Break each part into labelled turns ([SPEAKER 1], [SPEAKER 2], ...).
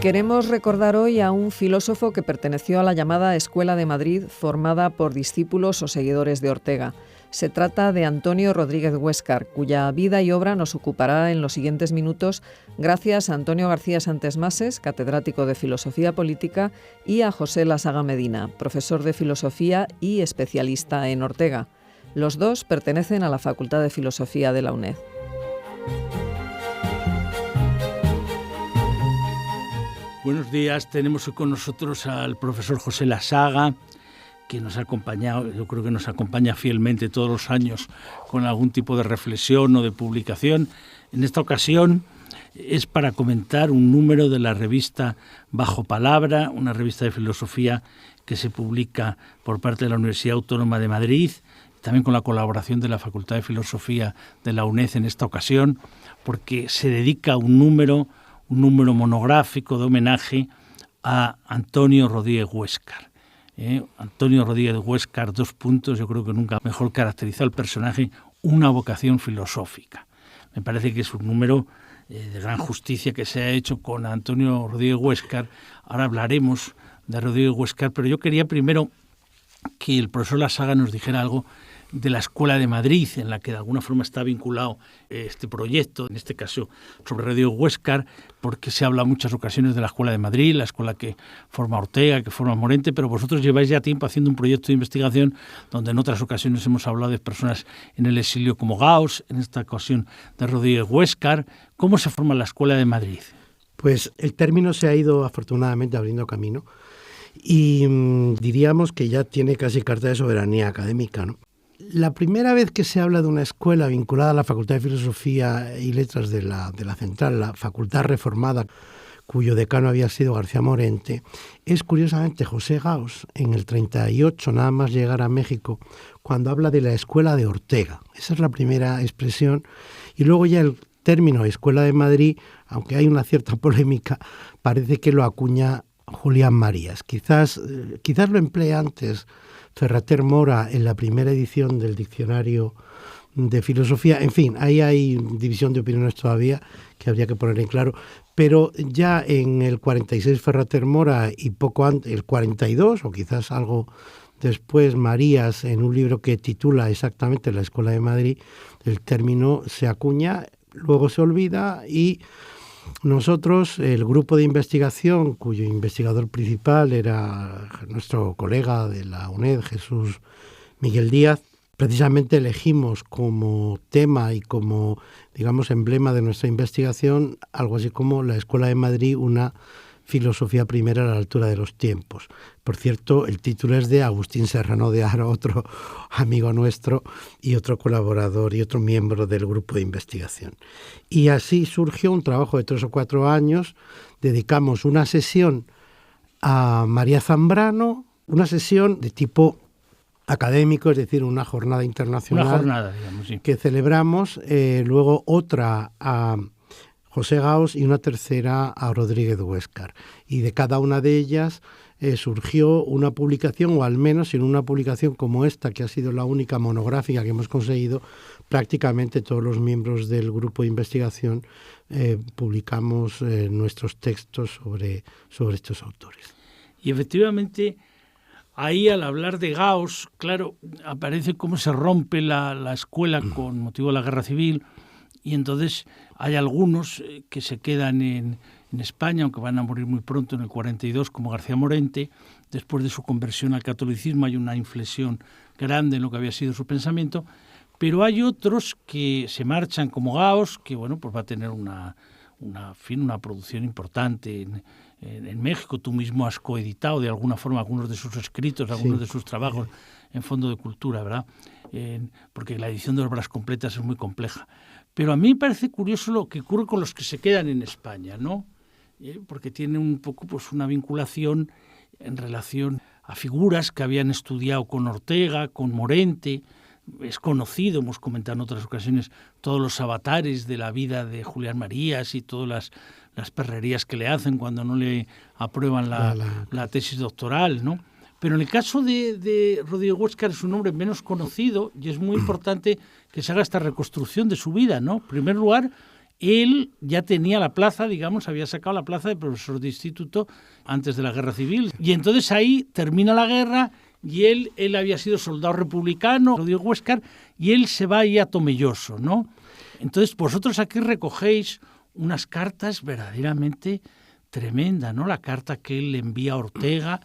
[SPEAKER 1] Queremos recordar hoy a un filósofo que perteneció a la llamada Escuela de Madrid, formada por discípulos o seguidores de Ortega. Se trata de Antonio Rodríguez Huéscar, cuya vida y obra nos ocupará en los siguientes minutos gracias a Antonio García Santesmases, catedrático de Filosofía Política, y a José Lasaga Medina, profesor de Filosofía y especialista en Ortega. Los dos pertenecen a la Facultad de Filosofía de la UNED.
[SPEAKER 2] Buenos días, tenemos hoy con nosotros al profesor José Lasaga, que nos ha acompañado, yo creo que nos acompaña fielmente todos los años con algún tipo de reflexión o de publicación. En esta ocasión es para comentar un número de la revista Bajo Palabra, una revista de filosofía que se publica por parte de la Universidad Autónoma de Madrid, también con la colaboración de la Facultad de Filosofía de la UNED en esta ocasión, porque se dedica un número monográfico de homenaje a Antonio Rodríguez Huéscar. Antonio Rodríguez Huéscar, yo creo que nunca mejor caracterizado el personaje, una vocación filosófica. Me parece que es un número de gran justicia que se ha hecho con Antonio Rodríguez Huéscar. Ahora hablaremos de Rodríguez Huéscar, pero yo quería primero que el profesor Lasaga nos dijera algo de la Escuela de Madrid, en la que de alguna forma está vinculado este proyecto, en este caso sobre Rodríguez Huéscar, porque se habla en muchas ocasiones de la Escuela de Madrid, la escuela que forma Ortega, que forma Morente, pero vosotros lleváis ya tiempo haciendo un proyecto de investigación donde en otras ocasiones hemos hablado de personas en el exilio como Gauss, en esta ocasión de Rodríguez Huéscar. ¿Cómo se forma la Escuela de Madrid?
[SPEAKER 3] Pues el término se ha ido afortunadamente abriendo camino y diríamos que ya tiene casi carta de soberanía académica, ¿no? La primera vez que se habla de una escuela vinculada a la Facultad de Filosofía y Letras de la Central, la Facultad Reformada, cuyo decano había sido García Morente, es curiosamente José Gauss, en el 38, nada más llegar a México, cuando habla de la Escuela de Ortega. Esa es la primera expresión. Y luego ya el término Escuela de Madrid, aunque hay una cierta polémica, parece que lo acuña Julián Marías. Quizás lo emplea antes Ferrater Mora en la primera edición del diccionario de filosofía. En fin, ahí hay división de opiniones todavía que habría que poner en claro, pero ya en el 46 Ferrater Mora y poco antes, el 42 o quizás algo después Marías, en un libro que titula exactamente La Escuela de Madrid, el término se acuña, luego se olvida y nosotros, el grupo de investigación, cuyo investigador principal era nuestro colega de la UNED, Jesús Miguel Díaz, precisamente elegimos como tema y como, digamos, emblema de nuestra investigación algo así como la Escuela de Madrid, una filosofía primera a la altura de los tiempos. Por cierto, el título es de Agustín Serrano de Haro, otro amigo nuestro y otro colaborador y otro miembro del grupo de investigación. Y así surgió un trabajo de 3 o 4 años. Dedicamos una sesión a María Zambrano, una sesión de tipo académico, es decir, una jornada internacional.
[SPEAKER 2] Una jornada, digamos, sí.
[SPEAKER 3] Que celebramos, luego otra a José Gauss y una tercera a Rodríguez Huéscar. Y de cada una de ellas surgió una publicación, o al menos en una publicación como esta, que ha sido la única monográfica que hemos conseguido, prácticamente todos los miembros del grupo de investigación publicamos nuestros textos sobre estos autores.
[SPEAKER 2] Y efectivamente, ahí al hablar de Gauss, claro, aparece cómo se rompe la escuela con motivo de la Guerra Civil. Y entonces hay algunos que se quedan en España, aunque van a morir muy pronto, en el 42, como García Morente. Después de su conversión al catolicismo hay una inflexión grande en lo que había sido su pensamiento. Pero hay otros que se marchan, como Gauss, que bueno, pues va a tener una producción importante en México. Tú mismo has coeditado de alguna forma algunos de sus escritos, algunos de sus trabajos en Fondo de Cultura, ¿verdad? Porque la edición de obras completas es muy compleja. Pero a mí me parece curioso lo que ocurre con los que se quedan en España, ¿no? Porque tiene un poco pues una vinculación en relación a figuras que habían estudiado con Ortega, con Morente. Es conocido, hemos comentado en otras ocasiones, todos los avatares de la vida de Julián Marías y todas las perrerías que le hacen cuando no le aprueban la tesis doctoral, ¿no? Pero en el caso de Rodríguez Huéscar es un hombre menos conocido y es muy importante que se haga esta reconstrucción de su vida, ¿no? En primer lugar, él ya tenía la plaza, digamos, había sacado la plaza de profesor de instituto antes de la Guerra Civil. Y entonces ahí termina la guerra y él había sido soldado republicano, Rodríguez Huéscar, y él se va ahí a Tomelloso, ¿no? Entonces vosotros aquí recogéis unas cartas verdaderamente tremendas, ¿no? La carta que él le envía a Ortega,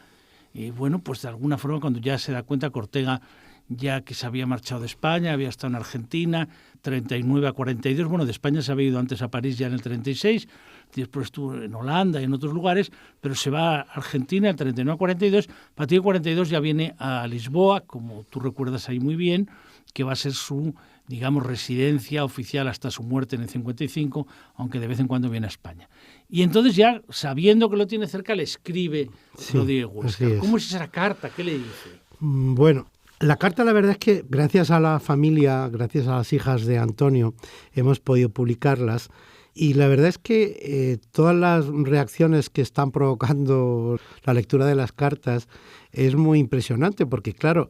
[SPEAKER 2] bueno, pues de alguna forma cuando ya se da cuenta que Ortega ya que se había marchado de España, había estado en Argentina, 39 a 42, bueno, de España se había ido antes a París ya en el 36, después estuvo en Holanda y en otros lugares, pero se va a Argentina el 39 a 42, a partir de 42 ya viene a Lisboa, como tú recuerdas ahí muy bien, que va a ser su, digamos, residencia oficial hasta su muerte en el 55, aunque de vez en cuando viene a España. Y entonces ya, sabiendo que lo tiene cerca, le escribe Rodríguez Huéscar. ¿Cómo es esa carta? ¿Qué le dice?
[SPEAKER 3] Bueno, la carta, la verdad es que gracias a la familia, gracias a las hijas de Antonio, hemos podido publicarlas. Y la verdad es que todas las reacciones que están provocando la lectura de las cartas es muy impresionante porque, claro,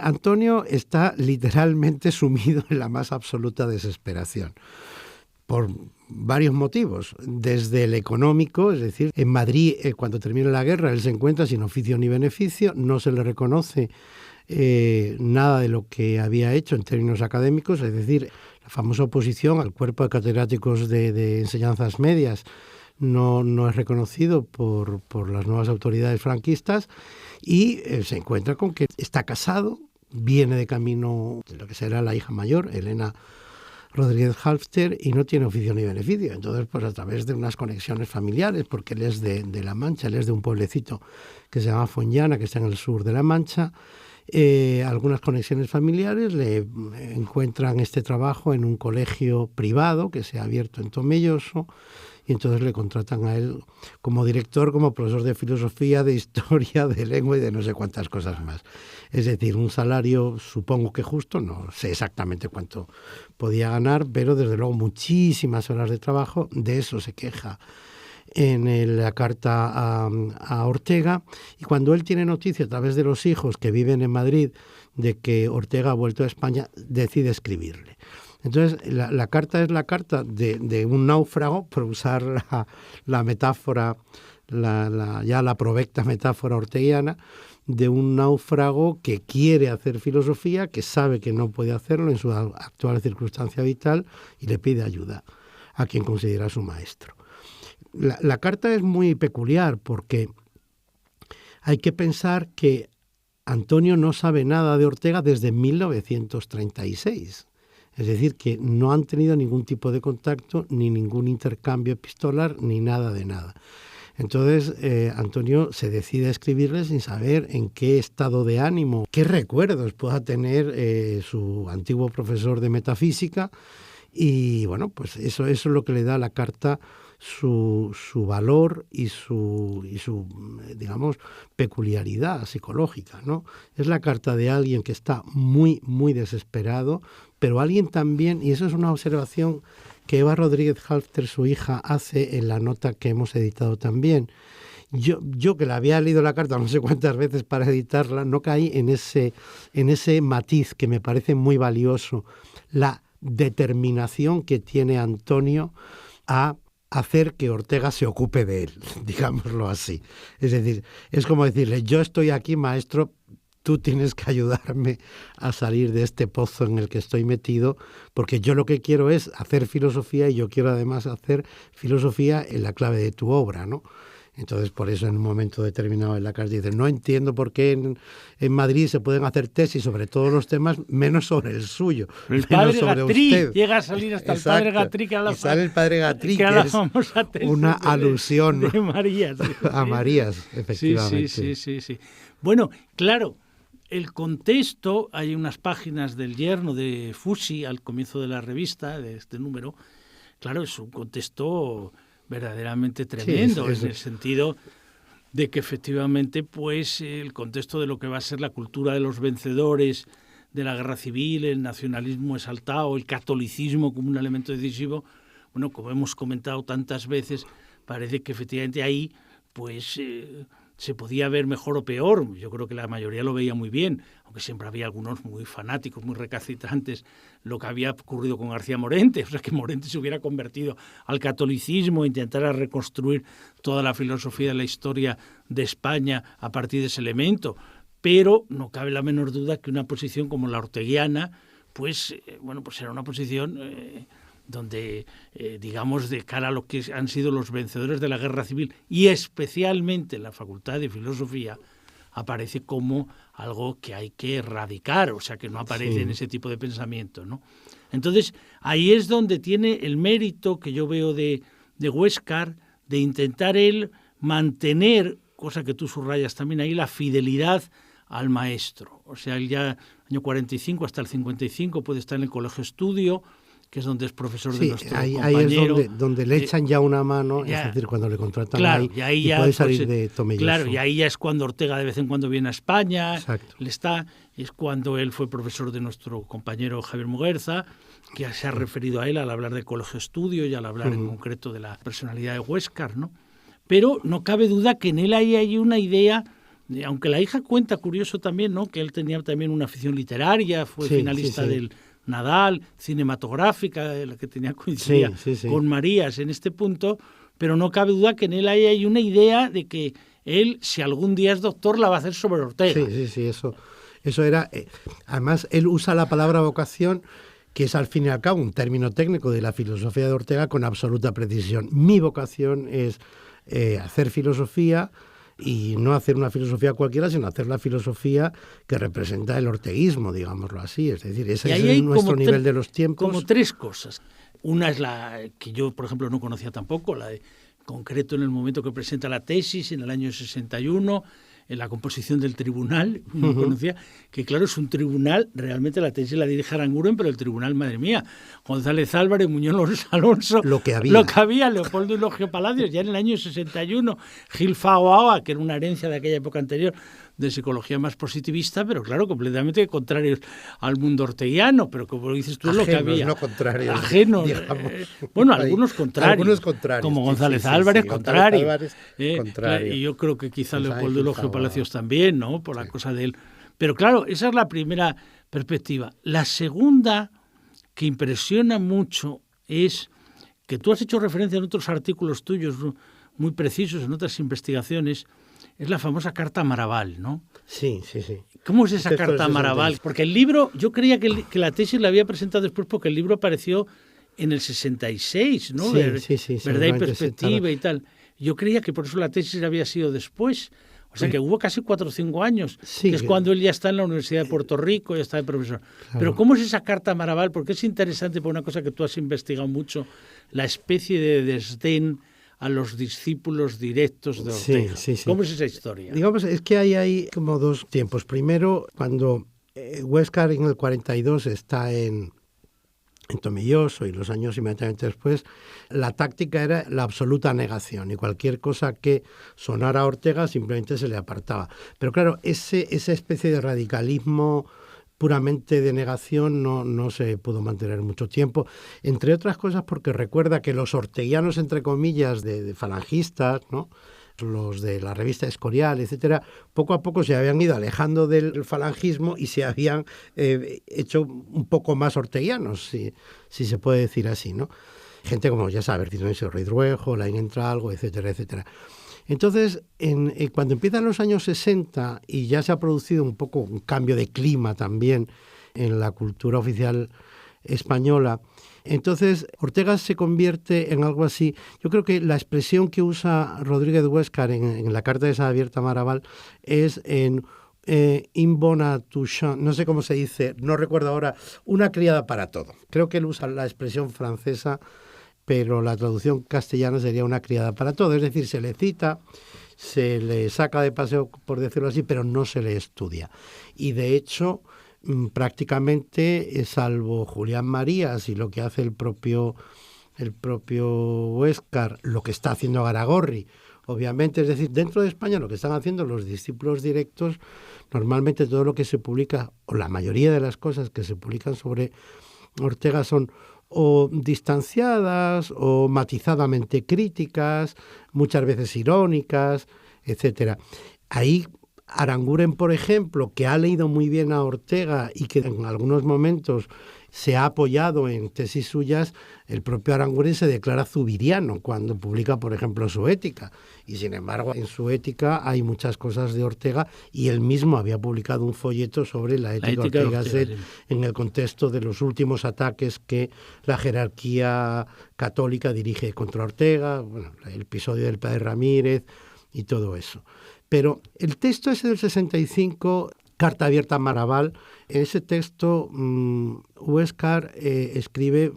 [SPEAKER 3] Antonio está literalmente sumido en la más absoluta desesperación por varios motivos. Desde el económico, es decir, en Madrid, cuando termina la guerra, él se encuentra sin oficio ni beneficio, no se le reconoce nada de lo que había hecho en términos académicos, es decir, la famosa oposición al cuerpo de catedráticos de enseñanzas medias no es reconocido por las nuevas autoridades franquistas y se encuentra con que está casado, viene de camino de lo que será la hija mayor, Elena Rodríguez Halfter, y no tiene oficio ni beneficio. Entonces, pues a través de unas conexiones familiares, porque él es de La Mancha, él es de un pueblecito que se llama Foñana, que está en el sur de La Mancha, algunas conexiones familiares le encuentran este trabajo en un colegio privado que se ha abierto en Tomelloso y entonces le contratan a él como director, como profesor de filosofía, de historia, de lengua y de no sé cuántas cosas más. Es decir, un salario supongo que justo, no sé exactamente cuánto podía ganar, pero desde luego muchísimas horas de trabajo, de eso se queja en la carta a Ortega, y cuando él tiene noticia a través de los hijos que viven en Madrid de que Ortega ha vuelto a España, decide escribirle. Entonces, la carta es la carta de un náufrago, por usar la metáfora, ya la provecta metáfora orteguiana, de un náufrago que quiere hacer filosofía, que sabe que no puede hacerlo en su actual circunstancia vital y le pide ayuda a quien considera su maestro. La carta es muy peculiar porque hay que pensar que Antonio no sabe nada de Ortega desde 1936. Es decir, que no han tenido ningún tipo de contacto, ni ningún intercambio epistolar, ni nada de nada. Entonces, Antonio se decide a escribirle sin saber en qué estado de ánimo, qué recuerdos pueda tener su antiguo profesor de metafísica. Y bueno, pues eso es lo que le da a la carta su valor y su digamos, peculiaridad psicológica, ¿no? Es la carta de alguien que está muy, muy desesperado, pero alguien también, y eso es una observación que Eva Rodríguez Halfter, su hija, hace en la nota que hemos editado también. Yo que la había leído la carta no sé cuántas veces para editarla, no caí en ese matiz que me parece muy valioso, la determinación que tiene Antonio a hacer que Ortega se ocupe de él, digámoslo así. Es decir, es como decirle, yo estoy aquí, maestro, tú tienes que ayudarme a salir de este pozo en el que estoy metido, porque yo lo que quiero es hacer filosofía y yo quiero además hacer filosofía en la clave de tu obra, ¿no? Entonces, por eso en un momento determinado en la carta dice, no entiendo por qué en Madrid se pueden hacer tesis sobre todos los temas, menos sobre el suyo.
[SPEAKER 2] El padre Gatrí, llega a salir hasta exacto. El padre Gatrí, que
[SPEAKER 3] y sale el padre Gatrí, que es una alusión
[SPEAKER 2] de Marías.
[SPEAKER 3] A Marías, efectivamente.
[SPEAKER 2] Sí. Bueno, claro, el contexto, hay unas páginas del yerno de Fusi al comienzo de la revista, de este número, claro, es un contexto verdaderamente tremendo, en el sentido de que efectivamente pues el contexto de lo que va a ser la cultura de los vencedores de la guerra civil, el nacionalismo exaltado, el catolicismo como un elemento decisivo, bueno, como hemos comentado tantas veces, parece que efectivamente ahí pues se podía ver mejor o peor. Yo creo que la mayoría lo veía muy bien, aunque siempre había algunos muy fanáticos, muy recalcitrantes, lo que había ocurrido con García Morente, o sea, que Morente se hubiera convertido al catolicismo, intentara reconstruir toda la filosofía de la historia de España a partir de ese elemento. Pero no cabe la menor duda que una posición como la orteguiana, pues era una posición donde, digamos, de cara a lo que han sido los vencedores de la Guerra Civil y especialmente la Facultad de Filosofía, aparece como algo que hay que erradicar, o sea, que no aparece en ese tipo de pensamiento, ¿no? Entonces, ahí es donde tiene el mérito que yo veo de Huéscar, de intentar él mantener, cosa que tú subrayas también ahí, la fidelidad al maestro. O sea, él ya año 45 hasta el 55 puede estar en el Colegio Estudio, que es donde es profesor de nuestro compañero.
[SPEAKER 3] Ahí es donde le echan ya una mano, es decir, cuando le contratan
[SPEAKER 2] claro,
[SPEAKER 3] y puede salir de Tomelloso.
[SPEAKER 2] Claro, y ahí ya es cuando Ortega de vez en cuando viene a España.
[SPEAKER 3] Exacto.
[SPEAKER 2] Es cuando él fue profesor de nuestro compañero Javier Muguerza, que se ha referido a él al hablar de Colegio Estudio y al hablar en concreto de la personalidad de Huéscar, ¿no? Pero no cabe duda que en él hay una idea, aunque la hija cuenta, curioso también, ¿no?, que él tenía también una afición literaria, fue finalista del Nadal, cinematográfica, la que tenía coincidía con Marías en este punto, pero no cabe duda que en él hay una idea de que él, si algún día es doctor, la va a hacer sobre Ortega.
[SPEAKER 3] Sí, eso era... además, él usa la palabra vocación, que es al fin y al cabo un término técnico de la filosofía de Ortega, con absoluta precisión. Mi vocación es hacer filosofía, y no hacer una filosofía cualquiera, sino hacer la filosofía que representa el orteguismo, digámoslo así. Es decir, ese es nuestro nivel de los tiempos.
[SPEAKER 2] Como tres cosas. Una es la que yo, por ejemplo, no conocía tampoco, la de concreto en el momento que presenta la tesis, en el año 61, en la composición del tribunal, no conocía, que claro, es un tribunal, realmente la tesis la dirige Aranguren, pero el tribunal, madre mía, González Álvarez, Muñoz Alonso,
[SPEAKER 3] lo que había,
[SPEAKER 2] Leopoldo Eulogio Palacios, ya en el año 61, Gil Fagoa, que era una herencia de aquella época anterior, de psicología más positivista, pero claro, completamente contrarios al mundo orteguiano, pero como dices tú,
[SPEAKER 3] ajenos,
[SPEAKER 2] lo que había.
[SPEAKER 3] No contrarios.
[SPEAKER 2] Ajenos. Algunos contrarios. Como González Álvarez, contrario.
[SPEAKER 3] Contrario.
[SPEAKER 2] Y yo creo que quizá Leopoldo Eulogio Palacios también, ¿no? Por la cosa de él. Pero claro, esa es la primera perspectiva. La segunda, que impresiona mucho, es que tú has hecho referencia en otros artículos tuyos muy precisos, en otras investigaciones, es la famosa Carta Maraval, ¿no?
[SPEAKER 3] Sí.
[SPEAKER 2] ¿Cómo es esa Carta Maraval? Porque el libro, yo creía que la tesis la había presentado después porque el libro apareció en el 66, ¿no?
[SPEAKER 3] Sí.
[SPEAKER 2] Verdad y perspectiva y tal. Yo creía que por eso la tesis había sido después. O sea, que hubo casi 4 o 5 años, que es cuando él ya está en la Universidad de Puerto Rico, ya está de profesor. Claro. Pero ¿cómo es esa Carta Maraval? Porque es interesante por una cosa que tú has investigado mucho, la especie de desdén a los discípulos directos de Ortega. Sí. ¿Cómo es esa historia?
[SPEAKER 3] Digamos, es que hay como dos tiempos. Primero, cuando Huéscar en el 42 está en Tomelloso y los años inmediatamente después, la táctica era la absoluta negación y cualquier cosa que sonara a Ortega simplemente se le apartaba. Pero claro, esa especie de radicalismo puramente de negación no se pudo mantener mucho tiempo, entre otras cosas porque recuerda que los orteguianos, entre comillas, de falangistas, ¿no?, los de la revista Escorial, etcétera, poco a poco se habían ido alejando del falangismo y se habían hecho un poco más orteguianos, si se puede decir así, ¿no? Gente como, ya sabes, Tito Ruiz-Ruejo, Laín Entralgo, etcétera, etcétera. Entonces, cuando empiezan los años 60 y ya se ha producido un poco un cambio de clima también en la cultura oficial española, entonces Ortega se convierte en algo así. Yo creo que la expresión que usa Rodríguez Huéscar en la carta esa abierta a Maraval es en in bona touche, no sé cómo se dice, no recuerdo ahora, una criada para todo. Creo que él usa la expresión francesa, pero la traducción castellana sería una criada para todo. Es decir, se le cita, se le saca de paseo, por decirlo así, pero no se le estudia. Y de hecho, prácticamente, salvo Julián Marías y lo que hace el propio Huéscar, lo que está haciendo Garagorri, obviamente, es decir, dentro de España lo que están haciendo los discípulos directos, normalmente todo lo que se publica, o la mayoría de las cosas que se publican sobre Ortega son o distanciadas o matizadamente críticas, muchas veces irónicas, etcétera. Ahí Aranguren, por ejemplo, que ha leído muy bien a Ortega y que en algunos momentos se ha apoyado en tesis suyas, el propio Aranguren se declara zubiriano cuando publica, por ejemplo, su Ética. Y sin embargo, en su Ética hay muchas cosas de Ortega y él mismo había publicado un folleto sobre la ética de Ortega Gasset en el contexto de los últimos ataques que la jerarquía católica dirige contra Ortega, bueno, el episodio del padre Ramírez y todo eso. Pero el texto ese del 65, Carta abierta a Maraval, en ese texto Huéscar escribe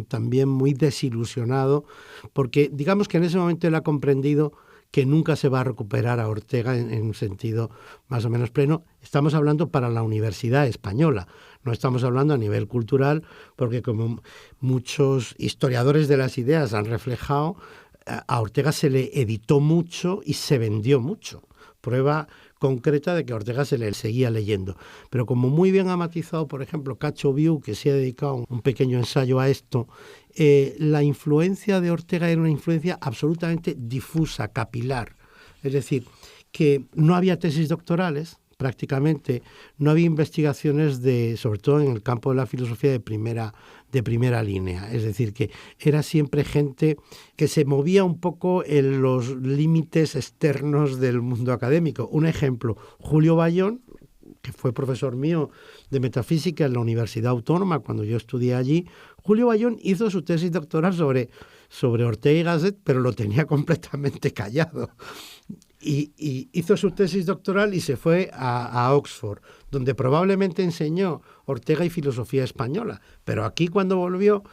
[SPEAKER 3] también muy desilusionado, porque digamos que en ese momento él ha comprendido que nunca se va a recuperar a Ortega en un sentido más o menos pleno. Estamos hablando para la Universidad Española, no estamos hablando a nivel cultural, porque como muchos historiadores de las ideas han reflejado, a Ortega se le editó mucho y se vendió mucho. Prueba concreta de que a Ortega se le seguía leyendo. Pero como muy bien ha matizado, por ejemplo, Cacho Viu, que se ha dedicado un pequeño ensayo a esto, la influencia de Ortega era una influencia absolutamente difusa, capilar. Es decir, que no había tesis doctorales, prácticamente, no había investigaciones sobre todo en el campo de la filosofía de primera línea. Es decir, que era siempre gente que se movía un poco en los límites externos del mundo académico. Un ejemplo, Julio Bayón, que fue profesor mío de metafísica en la Universidad Autónoma cuando yo estudié allí. Julio Bayón hizo su tesis doctoral sobre Ortega y Gasset, pero lo tenía completamente callado. Y hizo su tesis doctoral y se fue a Oxford, donde probablemente enseñó Ortega y filosofía española. Pero aquí cuando volvió,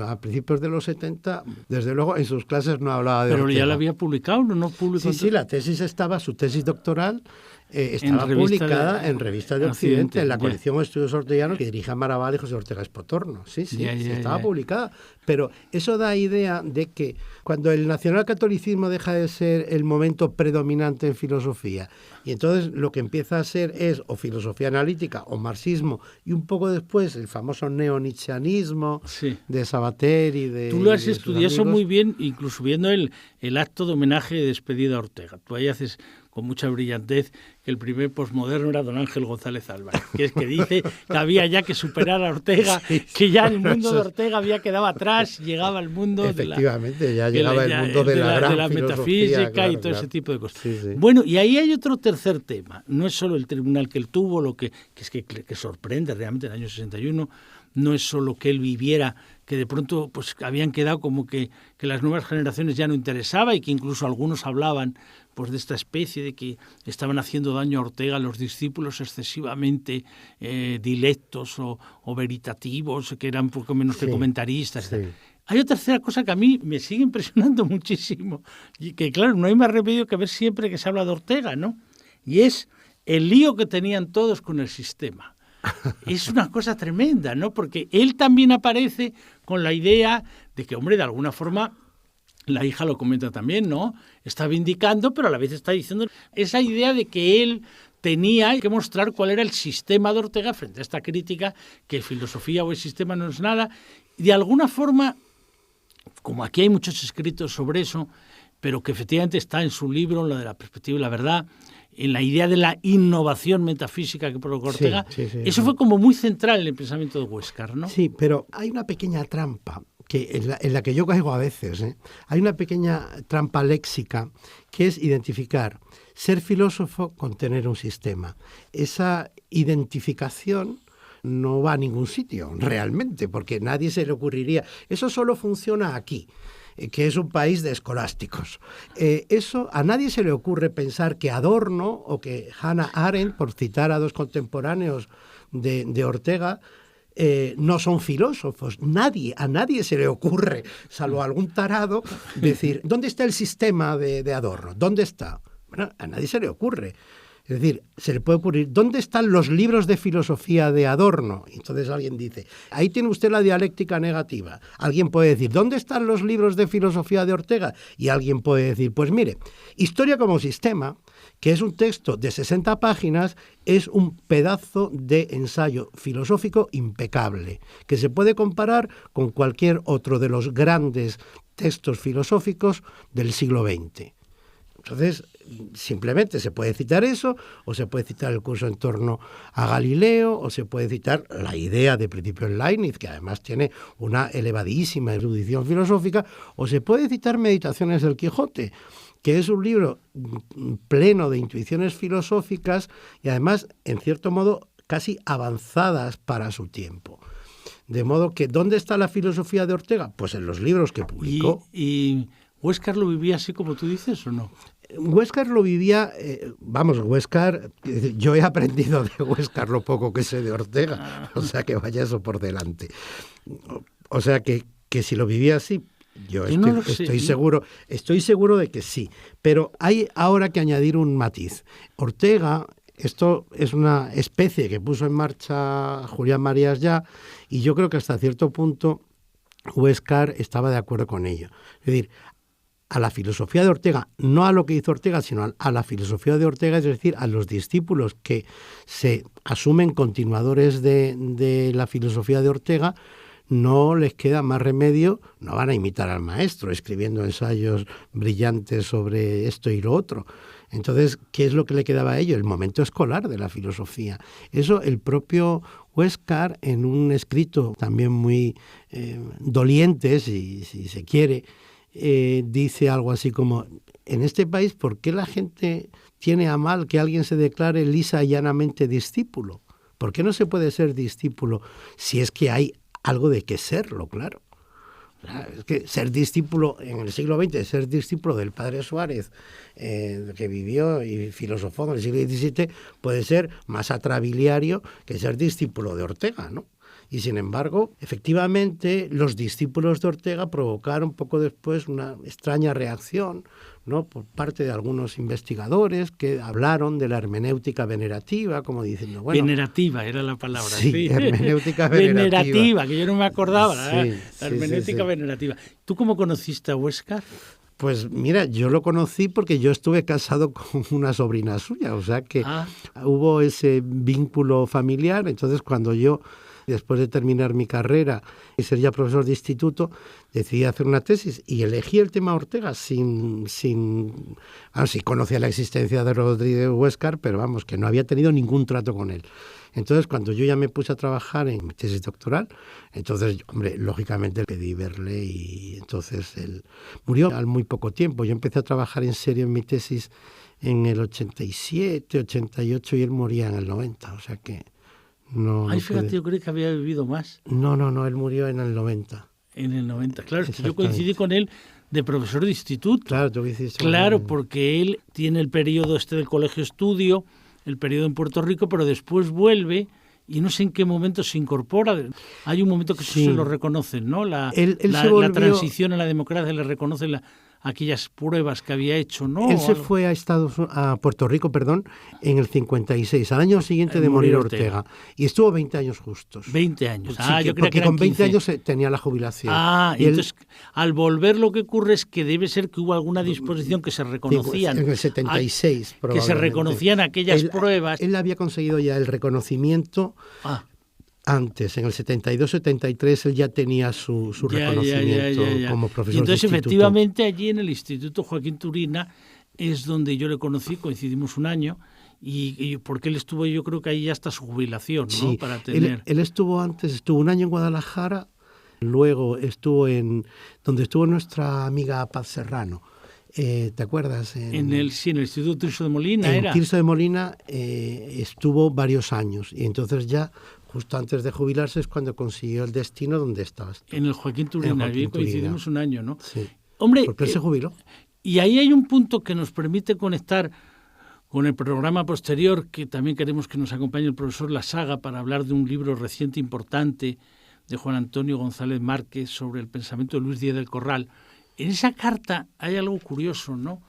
[SPEAKER 3] a principios de los 70, desde luego en sus clases no hablaba de Ortega.
[SPEAKER 2] Pero ya la había publicado, ¿no publicó?
[SPEAKER 3] Sí, la tesis su tesis doctoral estaba publicada en Revista de Occidente, en la colección de estudios orteganos que dirige Maraval y José Ortega Espotorno. Sí, estaba publicada. Pero eso da idea de que cuando el nacionalcatolicismo deja de ser el momento predominante en filosofía, y entonces lo que empieza a ser es o filosofía analítica o marxismo, y un poco después el famoso neonietzscheanismo de Sabater y de...
[SPEAKER 2] Tú lo has estudiado muy bien, incluso viendo el acto de homenaje y despedida a Ortega. Tú ahí haces con mucha brillantez que el primer posmoderno era don Ángel González Álvarez, que es que dice que había ya que superar a Ortega, que ya el mundo de Ortega había quedado atrás, llegaba al mundo
[SPEAKER 3] efectivamente, ya llegaba el mundo de la
[SPEAKER 2] metafísica, claro, y todo ese tipo de cosas. Sí. Bueno, y ahí hay otro tercer tema. No es solo el tribunal que él tuvo, lo que sorprende realmente en el año 61, no es solo que él viviera, que de pronto pues habían quedado como que las nuevas generaciones ya no interesaba y que incluso algunos hablaban pues de esta especie de que estaban haciendo daño a Ortega los discípulos excesivamente dilectos o veritativos, que eran poco menos que comentaristas. Sí. Hay otra tercera cosa que a mí me sigue impresionando muchísimo y que, claro, no hay más remedio que ver siempre que se habla de Ortega, ¿no? Y es el lío que tenían todos con el sistema. Es una cosa tremenda, ¿no? Porque él también aparece con la idea de que, hombre, de alguna forma, la hija lo comenta también, ¿no? Está vindicando, pero a la vez está diciendo esa idea de que él tenía que mostrar cuál era el sistema de Ortega frente a esta crítica, que filosofía o el sistema no es nada. De alguna forma, como aquí hay muchos escritos sobre eso, pero que efectivamente está en su libro, en lo de la perspectiva y la verdad, en la idea de la innovación metafísica que provocó Ortega, eso fue como muy central en el pensamiento de Huéscar, ¿no?
[SPEAKER 3] Sí, pero hay una pequeña trampa que en la que yo caigo a veces. Hay una pequeña trampa léxica que es identificar ser filósofo con tener un sistema. Esa identificación no va a ningún sitio realmente, porque nadie se le ocurriría. Eso solo funciona aquí, que es un país de escolásticos. Eso a nadie se le ocurre pensar que Adorno o que Hannah Arendt, por citar a dos contemporáneos de Ortega, no son filósofos. A nadie se le ocurre, salvo a algún tarado, decir, ¿dónde está el sistema de Adorno? ¿Dónde está? Bueno, a nadie se le ocurre. Es decir, se le puede ocurrir, ¿dónde están los libros de filosofía de Adorno? Entonces alguien dice, ahí tiene usted la dialéctica negativa. Alguien puede decir, ¿dónde están los libros de filosofía de Ortega? Y alguien puede decir, pues mire, Historia como sistema, que es un texto de 60 páginas, es un pedazo de ensayo filosófico impecable, que se puede comparar con cualquier otro de los grandes textos filosóficos del siglo XX. Entonces, simplemente se puede citar eso, o se puede citar el curso en torno a Galileo, o se puede citar la idea de principio en Leibniz, que además tiene una elevadísima erudición filosófica, o se puede citar Meditaciones del Quijote, que es un libro pleno de intuiciones filosóficas y además, en cierto modo, casi avanzadas para su tiempo. De modo que, ¿dónde está la filosofía de Ortega? Pues en los libros que publicó.
[SPEAKER 2] ¿Y Huéscar lo vivía así como tú dices o no?
[SPEAKER 3] Huéscar lo vivía, Huéscar, yo he aprendido de Huéscar lo poco que sé de Ortega, o sea que vaya eso por delante. O sea que si lo vivía así, yo estoy seguro de que sí. Pero hay ahora que añadir un matiz. Ortega, esto es una especie que puso en marcha Julián Marías ya, y yo creo que hasta cierto punto Huéscar estaba de acuerdo con ello. Es decir, a la filosofía de Ortega, no a lo que hizo Ortega, sino a la filosofía de Ortega, es decir, a los discípulos que se asumen continuadores de la filosofía de Ortega, no les queda más remedio, no van a imitar al maestro escribiendo ensayos brillantes sobre esto y lo otro. Entonces, ¿qué es lo que le quedaba a ello? El momento escolar de la filosofía. Eso el propio Huéscar, en un escrito también muy doliente, si se quiere, dice algo así como: en este país, ¿por qué la gente tiene a mal que alguien se declare lisa y llanamente discípulo? ¿Por qué no se puede ser discípulo si es que hay algo de qué serlo, claro? Es que ser discípulo en el siglo XX, ser discípulo del padre Suárez, que vivió y filosofó en el siglo XVII, puede ser más atrabiliario que ser discípulo de Ortega, ¿no? Y sin embargo, efectivamente, los discípulos de Ortega provocaron poco después una extraña reacción, ¿no?, por parte de algunos investigadores que hablaron de la hermenéutica venerativa, como diciendo, bueno...
[SPEAKER 2] Venerativa era la palabra.
[SPEAKER 3] Sí, hermenéutica venerativa.
[SPEAKER 2] Venerativa, que yo no me acordaba,
[SPEAKER 3] sí,
[SPEAKER 2] la hermenéutica venerativa. ¿Tú cómo conociste a Huéscar?
[SPEAKER 3] Pues mira, yo lo conocí porque yo estuve casado con una sobrina suya, o sea que hubo ese vínculo familiar. Entonces, cuando yo, después de terminar mi carrera y ser ya profesor de instituto, decidí hacer una tesis y elegí el tema Ortega sí conocía la existencia de Rodríguez Huéscar, pero vamos, que no había tenido ningún trato con él. Entonces, cuando yo ya me puse a trabajar en mi tesis doctoral, entonces, hombre, lógicamente pedí verle y entonces él murió al muy poco tiempo. Yo empecé a trabajar en serio en mi tesis en el 87, 88 y él moría en el 90, o sea que no...
[SPEAKER 2] Ay, fíjate, yo creí que había vivido más.
[SPEAKER 3] No, él murió en el 90.
[SPEAKER 2] En el 90, claro, es que yo coincidí con él de profesor de instituto.
[SPEAKER 3] Claro, tú hiciste.
[SPEAKER 2] Claro, porque él tiene el periodo del colegio estudio, el periodo en Puerto Rico, pero después vuelve y no sé en qué momento se incorpora. Hay un momento que sí se lo reconocen, ¿no? La transición a la democracia le reconoce aquellas pruebas que había hecho, ¿no?
[SPEAKER 3] Él se fue a Puerto Rico, en el 56, al año siguiente de morir Ortega. Y estuvo 20 años justos.
[SPEAKER 2] 20 años.
[SPEAKER 3] Sí, yo creo que con 20 años tenía la jubilación.
[SPEAKER 2] Y entonces, al volver lo que ocurre es que debe ser que hubo alguna disposición que se reconocían.
[SPEAKER 3] En el 76, probablemente.
[SPEAKER 2] Que se reconocían aquellas pruebas.
[SPEAKER 3] Él había conseguido ya el reconocimiento... Antes, en el 72-73, él ya tenía su reconocimiento como profesor de instituto.
[SPEAKER 2] Y entonces, efectivamente, allí en el Instituto Joaquín Turina es donde yo le conocí, coincidimos un año, y porque él estuvo, yo creo que ahí hasta su jubilación, ¿no?
[SPEAKER 3] Sí,
[SPEAKER 2] para tener...
[SPEAKER 3] él estuvo un año en Guadalajara, luego estuvo donde estuvo nuestra amiga Paz Serrano. ¿Te acuerdas?
[SPEAKER 2] En el Instituto Tirso de Molina
[SPEAKER 3] en Tirso de Molina estuvo varios años, y entonces ya... Justo antes de jubilarse es cuando consiguió el destino donde estabas.
[SPEAKER 2] En el Joaquín Turina, allí coincidimos un año, ¿no?
[SPEAKER 3] Sí.
[SPEAKER 2] Hombre,
[SPEAKER 3] porque él se jubiló.
[SPEAKER 2] Y ahí hay un punto que nos permite conectar con el programa posterior, que también queremos que nos acompañe el profesor Lasaga para hablar de un libro reciente importante de Juan Antonio González Márquez sobre el pensamiento de Luis Díaz del Corral. En esa carta hay algo curioso, ¿no?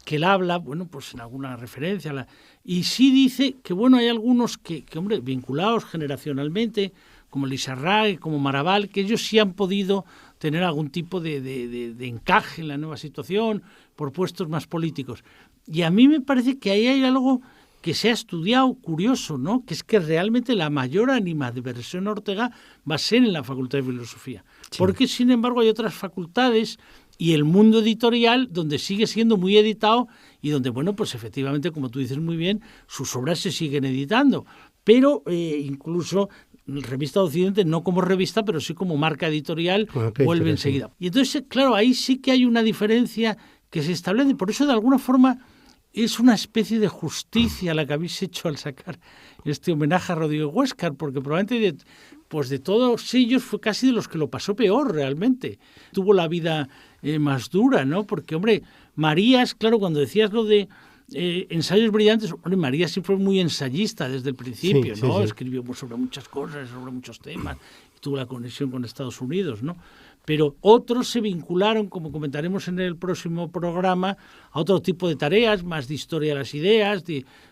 [SPEAKER 2] Que él habla, bueno, pues en alguna referencia, y sí dice que, bueno, hay algunos que hombre, vinculados generacionalmente, como Lizarraga, como Maraval, que ellos sí han podido tener algún tipo de encaje en la nueva situación por puestos más políticos. Y a mí me parece que ahí hay algo que se ha estudiado curioso, ¿no? Que es que realmente la mayor animadversión a Ortega va a ser en la Facultad de Filosofía. Sí. Porque, sin embargo, hay otras facultades y el mundo editorial, donde sigue siendo muy editado y donde, bueno, pues efectivamente, como tú dices muy bien, sus obras se siguen editando. Pero incluso Revista de Occidente, no como revista, pero sí como marca editorial, vuelve enseguida. Y entonces, claro, ahí sí que hay una diferencia que se establece. Por eso, de alguna forma, es una especie de justicia la que habéis hecho al sacar este homenaje a Rodríguez Huéscar, porque probablemente de todos ellos fue casi de los que lo pasó peor realmente. Tuvo la vida más dura, ¿no? Porque, hombre, Marías, claro, cuando decías lo de ensayos brillantes, hombre, Marías sí fue muy ensayista desde el principio, ¿no? Sí. Escribió sobre muchas cosas, sobre muchos temas, y tuvo la conexión con Estados Unidos, ¿no? Pero otros se vincularon, como comentaremos en el próximo programa, a otro tipo de tareas, más de historia de las ideas,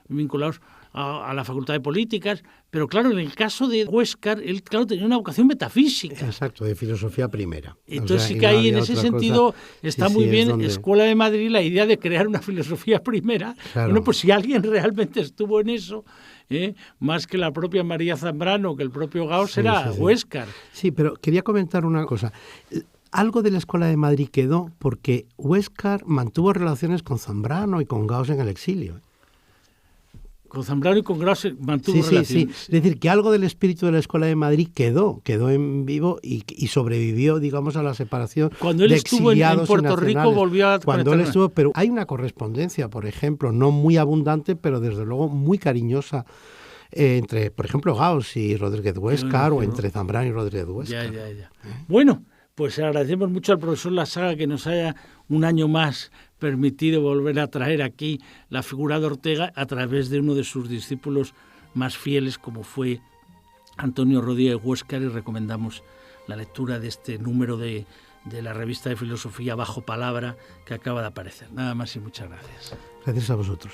[SPEAKER 2] vinculados a la Facultad de Políticas. Pero claro, en el caso de Huéscar, él, claro, tenía una vocación metafísica.
[SPEAKER 3] Exacto, de filosofía primera.
[SPEAKER 2] Entonces sí que ahí, en ese sentido, está muy bien, donde... Escuela de Madrid, la idea de crear una filosofía primera. Claro. Bueno, pues si alguien realmente estuvo en eso, más que la propia María Zambrano, que el propio Gauss, era Huéscar.
[SPEAKER 3] Sí, pero quería comentar una cosa. Algo de la Escuela de Madrid quedó porque Huéscar mantuvo relaciones con Zambrano y con Gauss en el exilio.
[SPEAKER 2] Con Zambrano y con Gauss mantuvo relaciones.
[SPEAKER 3] Sí. Es decir, que algo del espíritu de la Escuela de Madrid quedó en vivo y sobrevivió, digamos, a la separación.
[SPEAKER 2] Cuando él estuvo en Puerto Rico volvió a...
[SPEAKER 3] Cuando él estuvo, pero hay una correspondencia, por ejemplo, no muy abundante, pero desde luego muy cariñosa, entre, por ejemplo, Gauss y Rodríguez Huéscar, o entre Zambrano y Rodríguez Huéscar.
[SPEAKER 2] Ya. Bueno, pues agradecemos mucho al profesor Lasaga que nos haya un año más permitido volver a traer aquí la figura de Ortega a través de uno de sus discípulos más fieles, como fue Antonio Rodríguez Huéscar, y recomendamos la lectura de este número de la revista de filosofía Bajo Palabra que acaba de aparecer. Nada más y muchas gracias.
[SPEAKER 3] Gracias a vosotros.